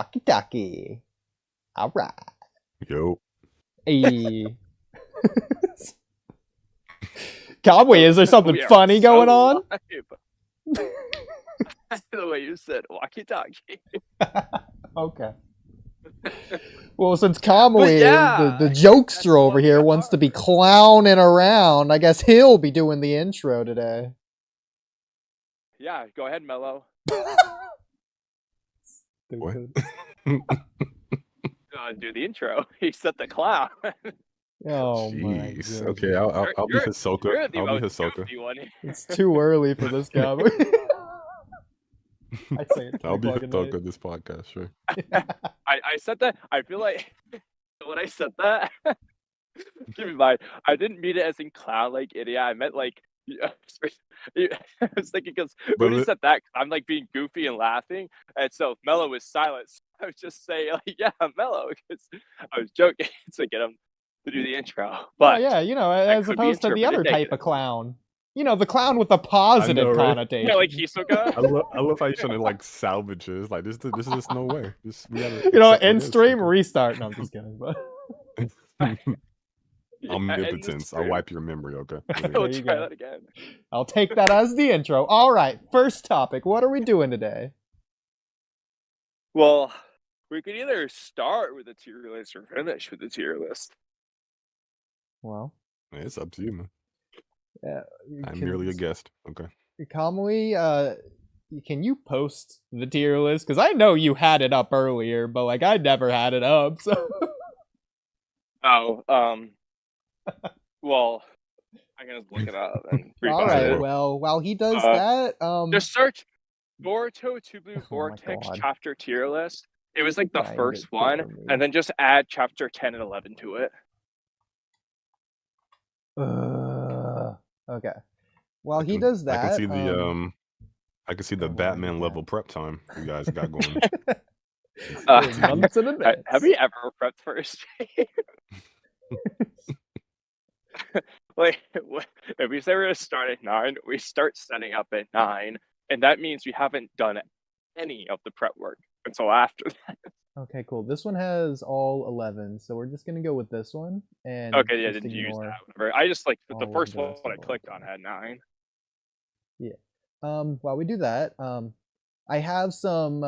Walky Talky. All right. Yo. Hey. Kamui, is there something funny going on? The way you said Walky Talky. Okay. Well, since Kamui, the jokester over here, wants to be clowning around, I guess he'll be doing the intro today. Yeah, go ahead, Mello. What? Do the intro. He set the clown. Oh Jeez. my goodness. Okay, I'll be Hisoka. I'll be Hisoka. It's too early for this guy. I say it. I'll be Hisoka this podcast, sure. I said that. I feel like when I said that, keep in mind, I didn't mean it as in clown like idiot. I meant like I was thinking because when you said that, I'm like being goofy and laughing, and so Mello was silent. So I was just saying, like, yeah, Mello, because I was joking to get him to do the intro. But yeah, you know, as opposed to the other type of clown. You know, the clown with a positive connotation. Yeah, like Hisoka. I love how you're trying to like salvage it. It's like this is just no way. You know, in stream restart. No, I'm just kidding. But omnipotence. I'll wipe your memory. Okay. We'll try that again. I'll take that as the intro. All right, first topic. What are we doing today? Well, we could either start with a tier list or finish with a tier list. Well, it's up to you, man. Yeah, I'm merely a guest. Okay. Kamui, can you post the tier list? Because I know you had it up earlier, but like I never had it up. So. Oh, well, I can just look it up. And all right. Well, while he does that, just search Boruto to Blue Vortex chapter tier list. It was like the first one, and then just add chapter 10 and 11 to it. Okay. While he does that, I can see the Batman level prep time you guys got going. Months in advance. Have you ever prepped for a stream? Like, if we say we're gonna start at 9, we start setting up at 9, and that means we haven't done any of the prep work until after that. Okay, cool. This one has all 11, so we're just gonna go with this one. And okay, yeah, didn't use that. Whatever. I just like the first one I clicked on had 9. Yeah. While we do that, I have some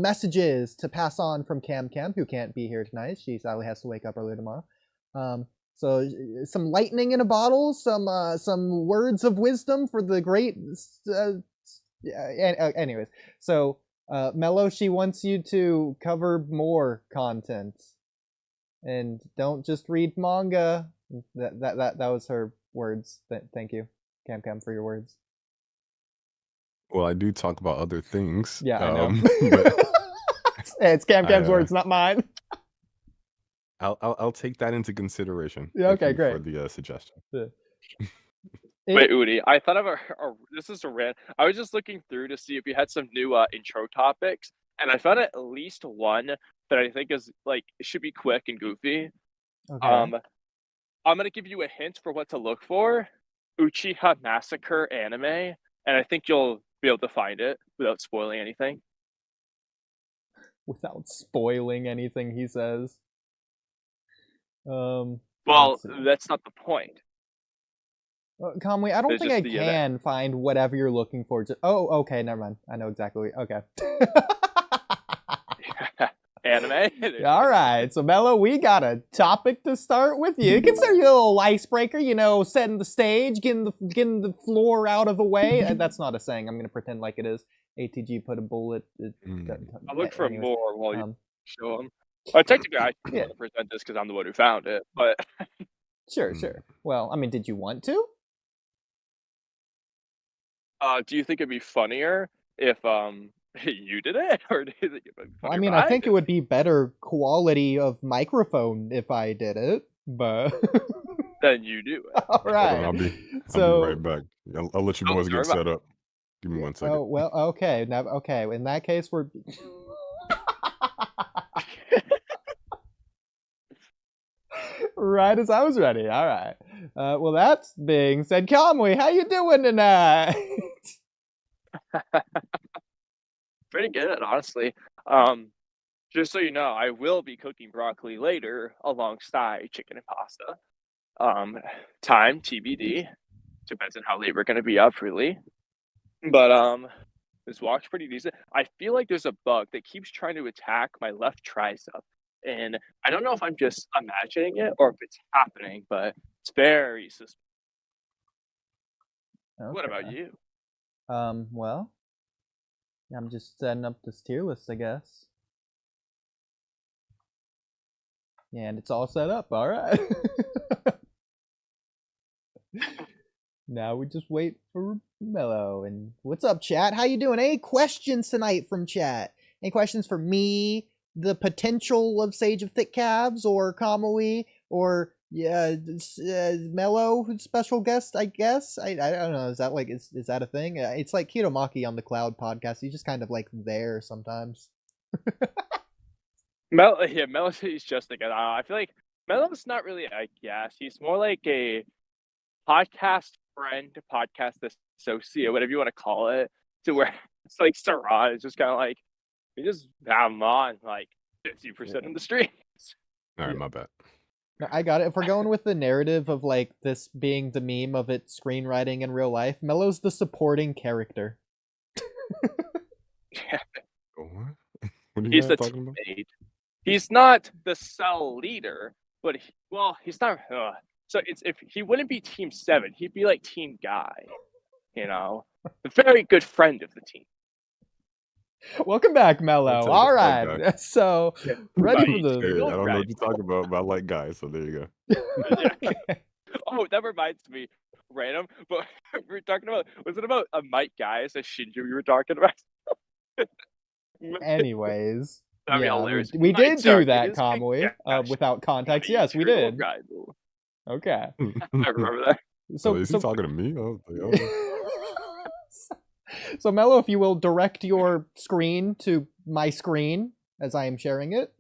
messages to pass on from Cam, who can't be here tonight. She sadly has to wake up early tomorrow. So some lightning in a bottle, some words of wisdom for the great. Anyways, so. Mello, she wants you to cover more content, and don't just read manga. That was her words. Thank you, Cam, for your words. Well, I do talk about other things. Yeah, I know. But it's Cam's words, not mine. I'll take that into consideration. Yeah, okay, great. For the suggestion. Yeah. Wait, Oodie, I thought of this is a rant. I was just looking through to see if you had some new intro topics, and I found at least one that I think is like should be quick and goofy. Okay. I'm gonna give you a hint for what to look for. Uchiha Massacre anime, and I think you'll be able to find it without spoiling anything. Without spoiling anything, he says. Well, that's not the point. Kamui, I don't think I can find whatever you're looking for. Oh, okay, never mind. I know exactly. Okay. Anime. All right, so Mello, we got a topic to start with. You consider your little icebreaker, you know, setting the stage, getting the floor out of the way. That's not a saying. I'm gonna pretend like it is. ATG put a bullet. I'll look for more while you show them. Technically, I can present this because I'm the one who found it, but sure. Well, I mean, did you want to? Do you think it'd be funnier if you did it, or do you think it'd be funnier? I mean, I think it would be better quality of microphone if I did it, but then you do it. All right. I'll be right back. I'll let you boys get set up. Give me 1 second. Oh well, okay. Now, okay. In that case, we're. Right as I was ready. All right. Well, that's being said. Kamui, how you doing tonight? Pretty good, honestly. just so you know, I will be cooking broccoli later alongside chicken and pasta. Time TBD. Depends on how late we're gonna be up, really. But this walk's pretty decent. I feel like there's a bug that keeps trying to attack my left tricep, and I don't know if I'm just imagining it or if it's happening, but it's very suspicious. What about Okay. you? Well, I'm just setting up this tier list, I guess. And it's all set up. All right. Now we just wait for Mello. And what's up, chat? How you doing? Any questions tonight from chat? Any questions for me, the potential of Sage of Thick Calves, or Kamui, or Mello, special guest? I guess. I don't know. Is that like is that a thing? It's like Hitomaki on the Cloud podcast. He's just kind of like there sometimes. Mello, he's just like I feel like Mello's not really a guest. He's more like a podcast friend, podcast associate, whatever you want to call it. To where it's like Sarada is just kind of like we just have him on like 50% of the streams. All right, my bad. No, I got it. If we're going with the narrative of like this being the meme of it screenwriting in real life, Mello's the supporting character. What? What are you He's guys the talking about? teammate. He's not the cell leader, but he's not. So it's if he wouldn't be Team 7, he'd be like Team Guy. You know, a very good friend of the team. Welcome back, Mello. take All it, right, okay. so ready for Right. the. Hey, I don't know Right. what you're talking about, but I like guys, so there you go. Okay. Oh, that reminds me, random. But we were talking about was it about a Mike Guy as a Shinju we were talking about? Anyways, That'd be yeah, hilarious. we Mike did do Target that, is Kamui. Gosh, Without context, Guy, yes, we eternal did. rival. Okay. I remember that. So is he talking to me? I was like, okay. So Mello, if you will direct your screen to my screen as I am sharing it.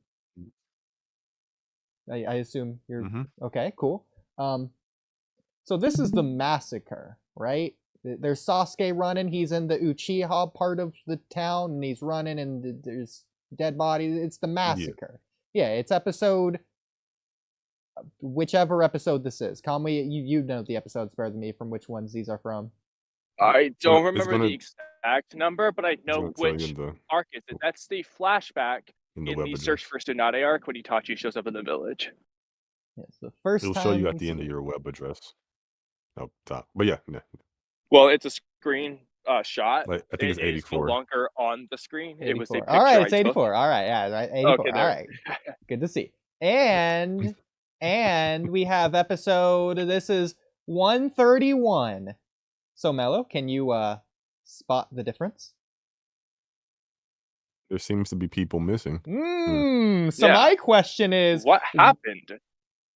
I assume you're okay, cool. So this is the massacre, right? There's Sasuke running, he's in the Uchiha part of the town, and he's running, and there's dead bodies. It's the massacre. Yeah, it's episode, whichever episode this is. Kamui, you know the episodes better than me from which ones these are from. I don't It's remember gonna- the exact number, but I know gonna tell you which in the- arc is it. That's the flashback in the in web the address. Search for Tsunade arc when Itachi shows up in the village. Yes, the first It'll time show you we at the see end of it. your web address up top. But yeah. Well, it's a screen shot. Like, I think it's It is no 84. longer on the screen. It was a 84. picture All right, I it's took. 84. All right, yeah, right, 84. Okay, All there. right, good to see. And we have episode. This is 131. So Mello, can you spot the difference? There seems to be people missing. So Yeah. my question is, What happened to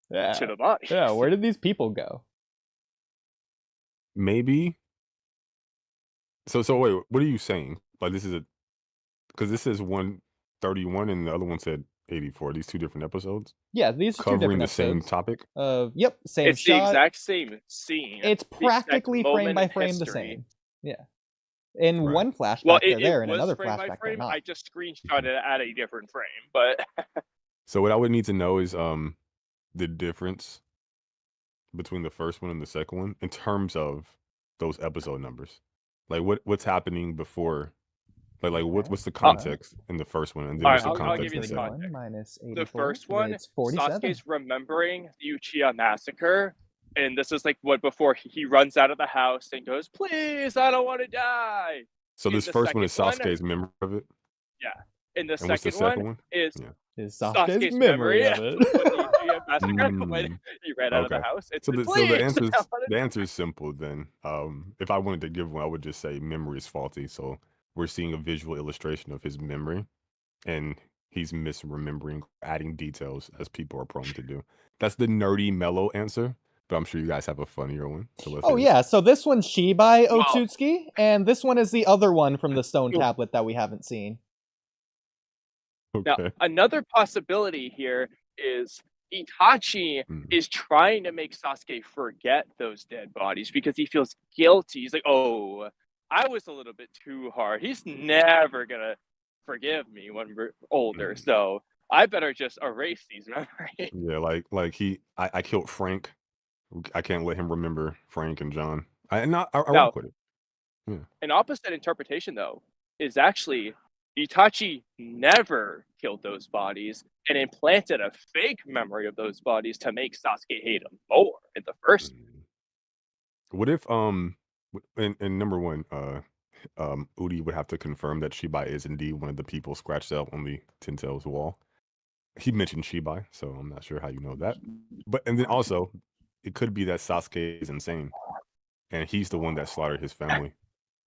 yeah, the body? yeah, where did these people go? Maybe. So wait, what are you saying? Like this is because this is 131 and the other one said 84. These two different episodes Yeah, these are two covering different the same episodes. topic. Yep, same It's shot. the exact same scene. It's the exact practically frame moment by in frame the history. same. Yeah. In Right. one flashback Well, they're it there, in was another frame by flashback they're frame. not. I just screenshot it at a different frame, but So what I would need to know is the difference between the first one and the second one in terms of those episode numbers. Like what's happening before, like what's the context in the first one, and then Alright, what's the I'll context give you in the the second? context. Minus 84. the first one, It's 47. Sasuke's remembering the Uchiha massacre, and this is like what before he runs out of the house and goes, "Please, I don't want to die." So in this the first one is second one- Sasuke's memory of it, And the and what's the second one? is Yeah. Is Sasuke's Sasuke's memory of when it. the Uchiha massacre when he ran out of the Okay. house. It's So like, the "Please, answer I don't wanna the answer is simple then. If I wanted to give one, I would just say memory is faulty. So we're seeing a visual illustration of his memory, and he's misremembering, adding details as people are prone to do. That's the nerdy Mellow answer, but I'm sure you guys have a funnier one. So let's Oh hear it. yeah, so this one's Shibai Well- Otsutsuki, and this one is the other one from the stone tablet that we haven't seen. Now, Okay. another possibility here is Itachi is trying to make Sasuke forget those dead bodies because he feels guilty. He's like, "Oh, I was a little bit too hard. He's never gonna forgive me when we're older. So I better just erase these memories. Yeah, I killed Frank. I can't let him remember Frank and John. I Now, rock with it. Yeah. an opposite interpretation, though, is actually Itachi never killed those bodies and implanted a fake memory of those bodies to make Sasuke hate him more in the first. What if and number one, Oodie would have to confirm that Shibai is indeed one of the people scratched out on the Tintel's wall. He mentioned Shibai, so I'm not sure how you know that. But and then also, it could be that Sasuke is insane, and he's the one that slaughtered his family,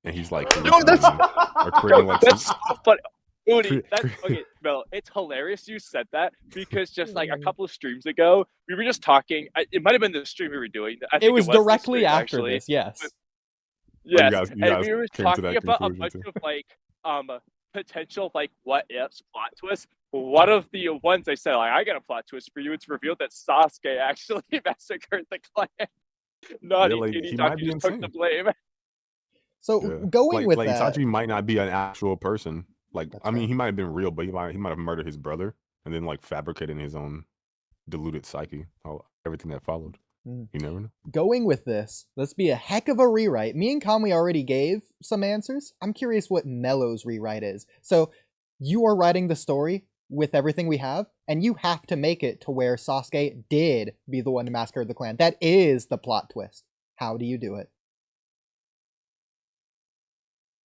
and he's like hallucinating or creating like that's so funny. Oodie, that's okay, Mello. It's hilarious you said that because just like a couple of streams ago, we were just talking. It might have been the stream we were doing. I think It was the directly stream, after actually. this, yes. Yes, you guys and we were came to talking that about a conclusion bunch too. of like potential like what ifs plot twists. One of the ones I said, like, I got a plot twist for you. It's revealed that Sasuke actually massacred the clan. Not Yeah, like, Itachi he might be just took the insane. blame. So Yeah. going with like that, Itachi might not be an actual person. Like, That's I mean, right. he might have been real, but he might have murdered his brother and then like fabricated his own deluded psyche. Everything that followed. Mm. You never know. Going with this, let's be a heck of a rewrite. Me and Kamui already gave some answers. I'm curious what Mello's rewrite is. So you are writing the story with everything we have, and you have to make it to where Sasuke did be the one to massacre the clan. That is the plot twist. How do you do it?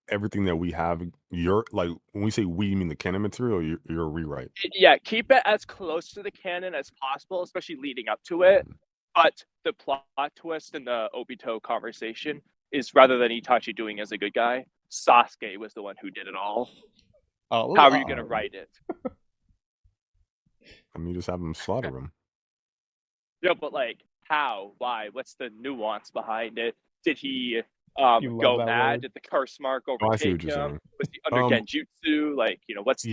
Everything that we have, you're like, when we say we, you mean the canon material or your rewrite? Yeah, keep it as close to the canon as possible, especially leading up to it. But the plot twist in the Obito conversation is rather than Itachi doing as a good guy, Sasuke was the one who did it all. Oh, How are you gonna write it? I mean, just have him slaughter him. Yeah, but like how? Why? What's the nuance behind it? Did he You love go that mad? word. Did the curse mark Oh, I see overtake what you're him? saying. Was he under genjutsu? Like, what's the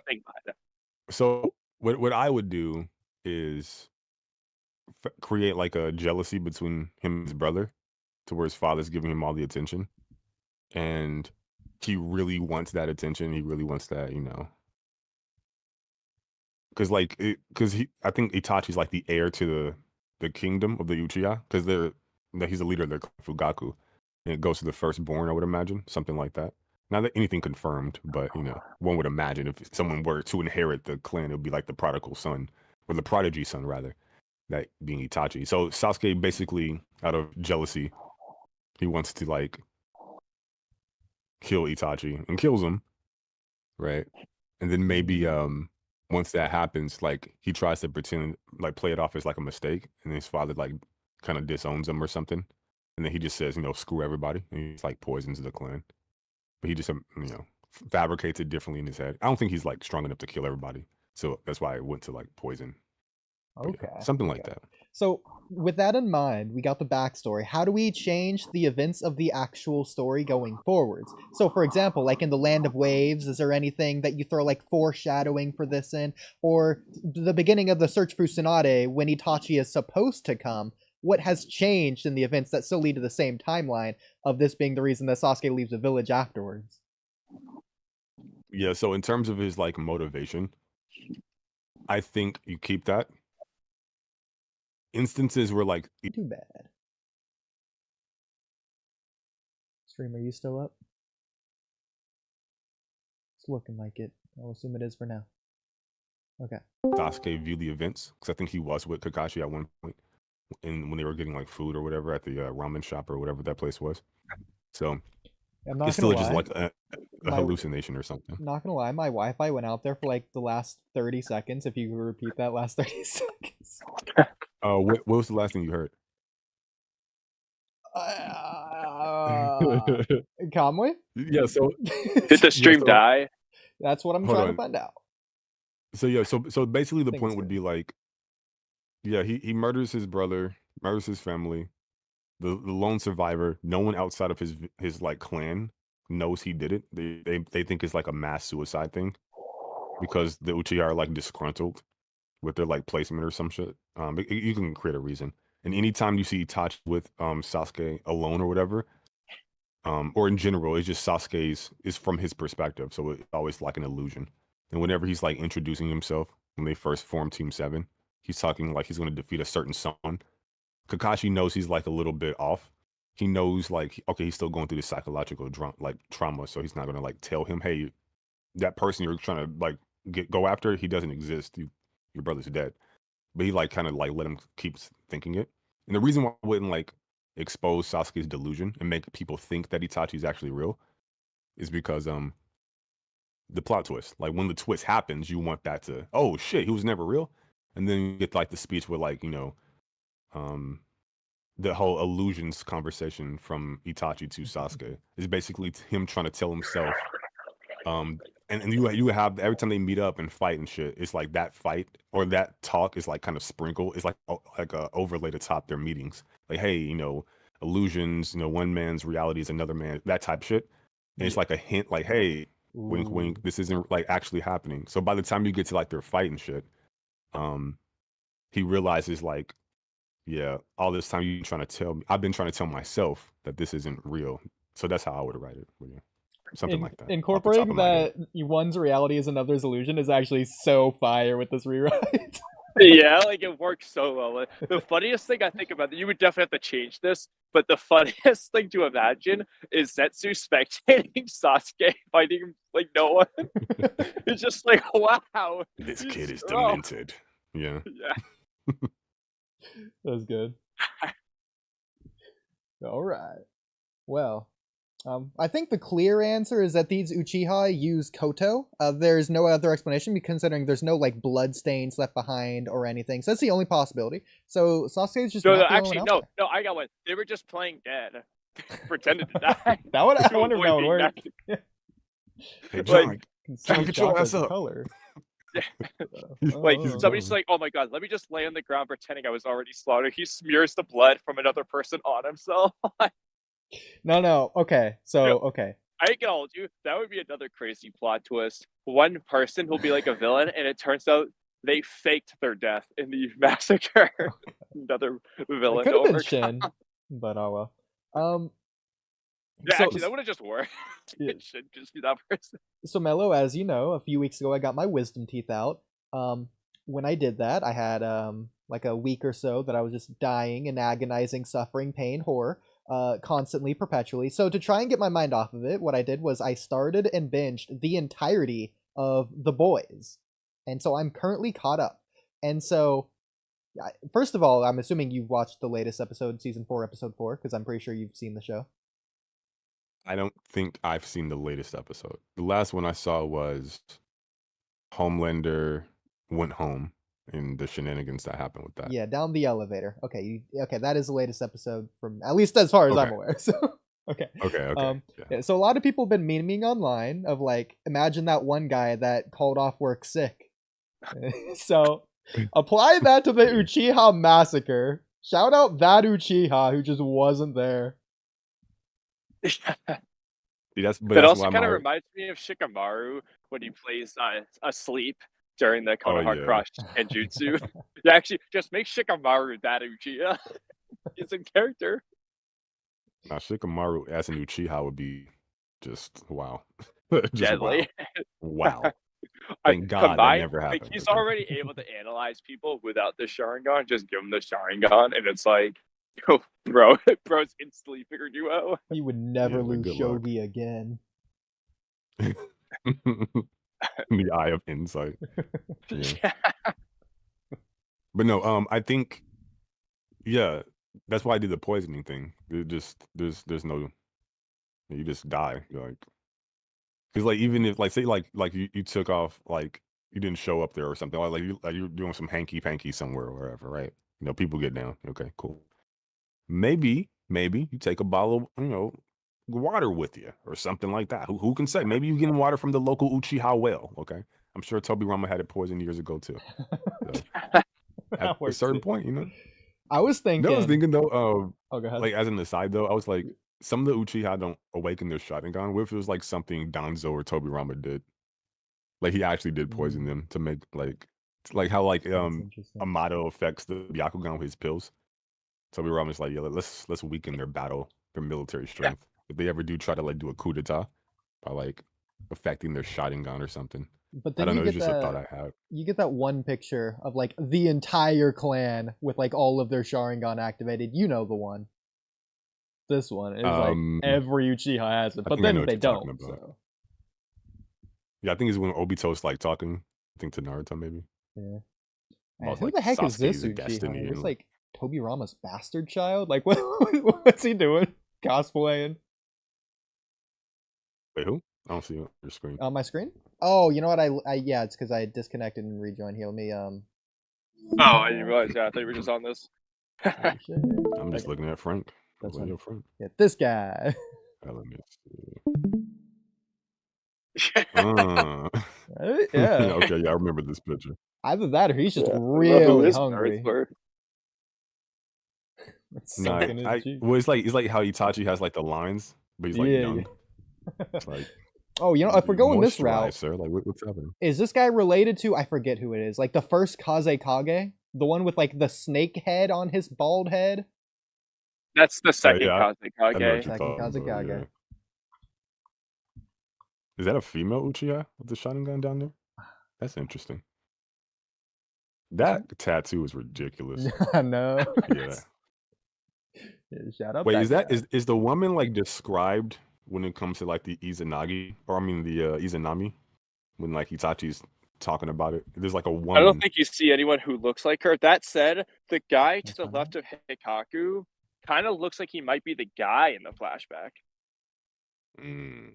thing behind it? So what I would do is create like a jealousy between him and his brother, to where his father's giving him all the attention, and he really wants that attention. He really wants that, because I think Itachi's like the heir to the kingdom of the Uchiha, because he's the leader of the Fugaku, and it goes to the firstborn. I would imagine something like that. Not that anything confirmed, but one would imagine if someone were to inherit the clan, it would be like the prodigal son, or the prodigy son rather, that being Itachi. So Sasuke basically, out of jealousy, he wants to like kill Itachi and kills him, right? And then maybe once that happens, like he tries to pretend, like play it off as like a mistake, and his father like kind of disowns him or something, and then he just says, screw everybody, and he just like poisons the clan. But he just fabricates it differently in his head. I don't think he's like strong enough to kill everybody, so that's why I went to like poison. Okay. Something like that. So with that in mind, we got the backstory. How do we change the events of the actual story going forwards? So for example, like in the Land of Waves, is there anything that you throw like foreshadowing for this in? Or the beginning of the Search for Tsunade, when Itachi is supposed to come, what has changed in the events that still lead to the same timeline of this being the reason that Sasuke leaves the village afterwards? Yeah, so in terms of his like motivation, I think you keep that. Instances where like Too bad. Stream, are you still up? It's looking like it. I'll assume it is for now. Okay. Sasuke view the events, because I think he was with Kakashi at one point, and when they were getting like food or whatever at the ramen shop or whatever that place was. So I'm not it's still gonna just lie. like a hallucination or something. Not gonna lie, my Wi-Fi went out there for like the last 30 seconds. If you could repeat that last 30 seconds. What was the last thing you heard? Kamui? Yeah, so Did the stream die? That's what I'm Hold trying on. to find out. So yeah, so basically the Think point it's would good. be like, yeah, he murders his brother, murders his family. The lone survivor, no one outside of his like clan knows he did it. They think it's like a mass suicide thing, because the Uchiha are like disgruntled with their like placement or some shit. You can create a reason. And anytime you see Itachi with Sasuke alone or whatever, or in general, it's just Sasuke's is from his perspective, so it's always like an illusion. And whenever he's like introducing himself when they first form Team 7, he's talking like he's going to defeat a certain son. Kakashi knows he's like a little bit off. He knows like, okay, he's still going through this psychological trauma, so he's not going to like tell him, hey, that person you're trying to like go after, he doesn't exist. Your brother's dead. But he like kind of like let him keep thinking it. And the reason why I wouldn't like expose Sasuke's delusion and make people think that Itachi's actually real is because the plot twist. Like when the twist happens, you want that to, oh shit, he was never real. And then you get like the speech with like, the whole illusions conversation from Itachi to Sasuke is basically him trying to tell himself, and you have every time they meet up and fight and shit, it's like that fight or that talk is like kind of sprinkled. It's like a overlay to top their meetings. Like, hey, illusions, one man's reality is another man, that type shit. And it's like a hint, like, hey, wink, wink, this isn't like actually happening. So by the time you get to like their fight and shit, he realizes like, yeah, all this time you trying to tell me, I've been trying to tell myself that this isn't real. So that's how I would write it. Yeah. Something like that. Incorporating that one's reality is another's illusion is actually so fire with this rewrite. Yeah, like it works so well. The funniest thing I think about, you would definitely have to change this, but the funniest thing to imagine is Zetsu spectating Sasuke fighting like no one. It's just like, wow. This kid is demented. Yeah. Yeah. That's good. All right. Well, I think the clear answer is that these Uchiha use Koto. There's no other explanation, considering there's no like blood stains left behind or anything. So that's the only possibility. So Sasuke's just no. I got one. They were just playing dead, pretended to die. I wonder if that would work. Hey, John, get your ass up. Color. Like somebody's like, oh my god, let me just lay on the ground pretending I was already slaughtered. He smears the blood from another person on himself. No. Okay. So, okay. I can hold you. That would be another crazy plot twist. One person who'll be like a villain, and it turns out they faked their death in the massacre. Another villain. It could have been Shin, but oh well. Yeah, actually, that would have just worked. Yeah. It should just be that person. So Mello, as you know, a few weeks ago I got my wisdom teeth out. When I did that, I had like a week or so that I was just dying in agonizing suffering, pain, horror, constantly, perpetually. So to try and get my mind off of it, what I did was I started and binged the entirety of The Boys. And so I'm currently caught up. And so, first of all, I'm assuming you've watched the latest episode, season 4, episode 4, because I'm pretty sure you've seen the show. I don't think I've seen the latest episode. The last one I saw was Homelander went home and the shenanigans that happened with that. Yeah, down the elevator. Okay, that is the latest episode from, at least as far as I'm aware. So okay. Yeah, so a lot of people have been memeing online of like, imagine that one guy that called off work sick. So apply that to the Uchiha massacre. Shout out that Uchiha who just wasn't there. That also kind of reminds me of Shikamaru when he plays asleep during the Konoha Crush Genjutsu. Yeah, actually, just make Shikamaru that Uchiha. He's in character. Now, Shikamaru as an Uchiha would be just wow. Deadly. Wow. Thank God that never happened. Like, he's already able to analyze people without the Sharingan. Just give him the Sharingan, and it's like, oh, bro's instantly figured you out. He would never lose Shogi again. The eye of insight. Yeah. But no, I think, yeah, that's why I did the poisoning thing. There's no, you just die. You're like, because like even if like say like you took off, like you didn't show up there or something, like you're doing some hanky panky somewhere or wherever, right? People get down. Okay, cool. Maybe you take a bottle of, water with you or something like that. Who can say? Maybe you getting water from the local Uchiha well. Okay, I'm sure Tobirama had it poisoned years ago too. So, at a certain point, I was thinking. I was thinking though. Oh, go ahead. Like as an aside though, I was like, some of the Uchiha don't awaken their Sharingan. What if it was like something Danzo or Tobirama did? Like he actually did poison them to make like how like Amato affects the Byakugan with his pills. Tobirama's like, yeah, let's weaken their military strength. if they ever do try to like do a coup d'etat by like affecting their Sharingan or something. But I then don't know. you It's get just a thought that I have. you get that one picture of like the entire clan with like all of their Sharingan activated. You know the one. This one is like every Uchiha has it, I but think I know then what they you're talking don't. about. So Yeah, I think it's when Obito's like talking. I think to Naruto maybe. yeah. About, Who like, the heck is this Sasuke's destiny Uchiha? Is this and- like Tobirama's bastard child? Like what's he doing? Cosplaying Wait, who? I don't see it on your screen. on my screen? Oh, you know what? I yeah, it's because I disconnected and rejoined. Here, let me Oh, I didn't realize that. I thought you were just on this. oh, shit. I'm just Okay. looking at Frank. That's Like, fine. yo, Frank. Yeah, this guy. Let me see. Right? Yeah. Okay, yeah, I remember this picture. Either that or he's just Yeah, I don't know who really his hungry. parents were. It's No, sunk in his cheek. well, it's like how Itachi has like the lines, but he's like Yeah, young. yeah. It's like, Oh, you know, if we're going this moisturize, route, sir. Like, what's happening? is this guy related to, I forget who it is, like the first Kazekage? The one with like the snake head on his bald head? That's the second yeah, I know what Kazekage. you're Second talking about, Kazekage. yeah. Is that a female Uchiha with the Sharingan down there? That's interesting. That tattoo is ridiculous. I know. Yeah. Yeah, shout out Wait, that guy. is the woman like described when it comes to like the Izanagi, or I mean the Izanami, when like Itachi's talking about it? There's like a woman. I don't think you see anyone who looks like her. That said, the guy to That's the fine. left of Hikaku kind of looks like he might be the guy in the flashback. Mm.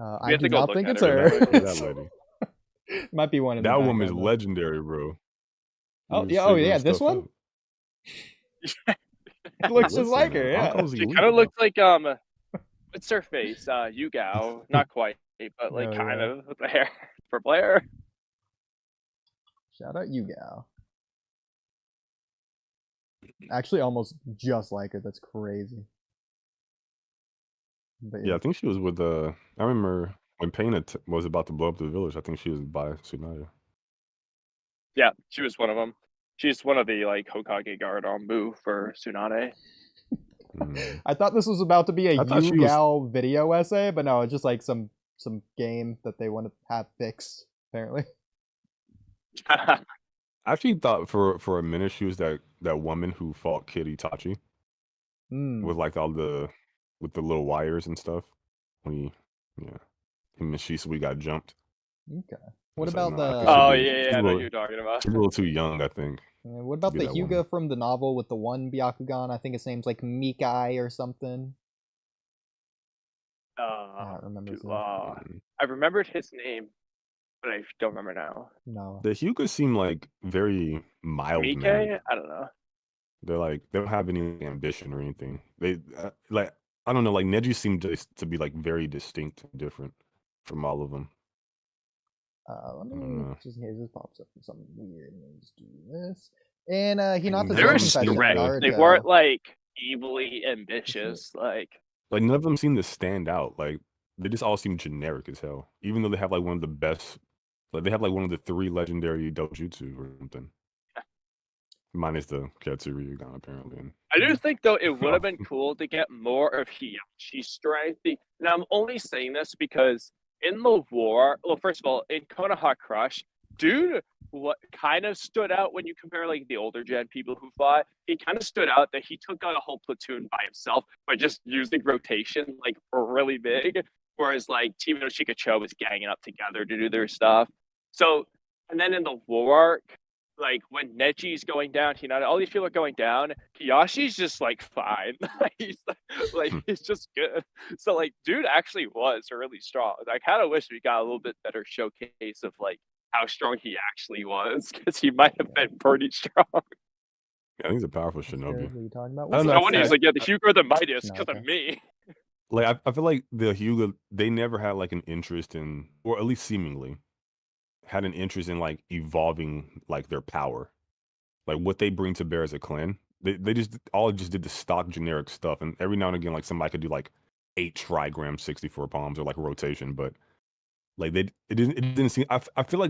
I have do to go not look think at it's her. her. That lady. Might be one in the That woman is background, though. legendary, bro. Oh, Just yeah, oh, figuring yeah, this stuff one? out. It looks just Listen, like her, man, yeah. uncles She elite, kind of bro. looks like what's her face? Yugao, not quite, but like Oh, kind yeah. of with the hair for Blair. Shout out Yugal. Actually, almost just like her. That's crazy. But Yeah, I think she was with I remember when Pain was about to blow up the village. I think she was by Tsunade. Yeah, she was one of them. She's one of the like Hokage guard on Boo for Tsunade. Mm. I thought this was about to be a I thought she was- Yugal video essay, but no, it's just like some game that they want to have fixed, apparently. I actually thought for a minute she was that woman who fought Kid Itachi with like with the little wires and stuff. When him and Shisui got jumped. Okay. What It's like, about nah, I the? think Oh she's yeah, a I know little- what you're talking about. She's a little too young, I think. What about be the that Hyuga woman. from the novel with the one Byakugan? I think his name's like Mikai or something. I don't remember his name. I remembered his name, but I don't remember now. No. The Hyuga seem like very mild Mike? mannered. I don't know. They're like they don't have any ambition or anything. They like I don't know. Like Neji seemed to be like very distinct and different from all of them. Let I don't me know. just in case this pops up with something weird. Let me just do this. And Hinata's They They were were confession, strict. Naruto. They weren't like evilly ambitious. Like Like none of them seem to stand out. Like they just all seem generic as hell. Even though they have like one of the best, like they have like one of the 3 legendary dojutsu or something. Minus the Katsuryugan apparently. And I do think though it would have been cool to get more of Hiyachi's strength. Now I'm only saying this because in the war, well, first of all, in Konoha Crush, dude, what kind of stood out when you compare like the older gen people who fought, he kind of stood out that he took out a whole platoon by himself by just using rotation like really big, whereas like Team no Shikacho was ganging up together to do their stuff. So, and then in the war arc, like when Neji's going down, all these people are going down. Kiyoshi's just like fine. he's he's just good. So like, dude actually was really strong. I kind of wish we got a little bit better showcase of like how strong he actually was, because he might have been pretty strong. yeah, I think he's a powerful What shinobi. are you talking about? I don't know. No wonder he's like, yeah, the Hyuga are the mightiest because Okay. of me. Like I feel like the Hyuga, they never had like an interest in, or at least seemingly had an interest in like evolving like their power, like what they bring to bear as a clan. They just did the stock generic stuff, and every now and again like somebody could do like 8 trigrams, 64 palms, or like a rotation, but like it didn't seem. I feel like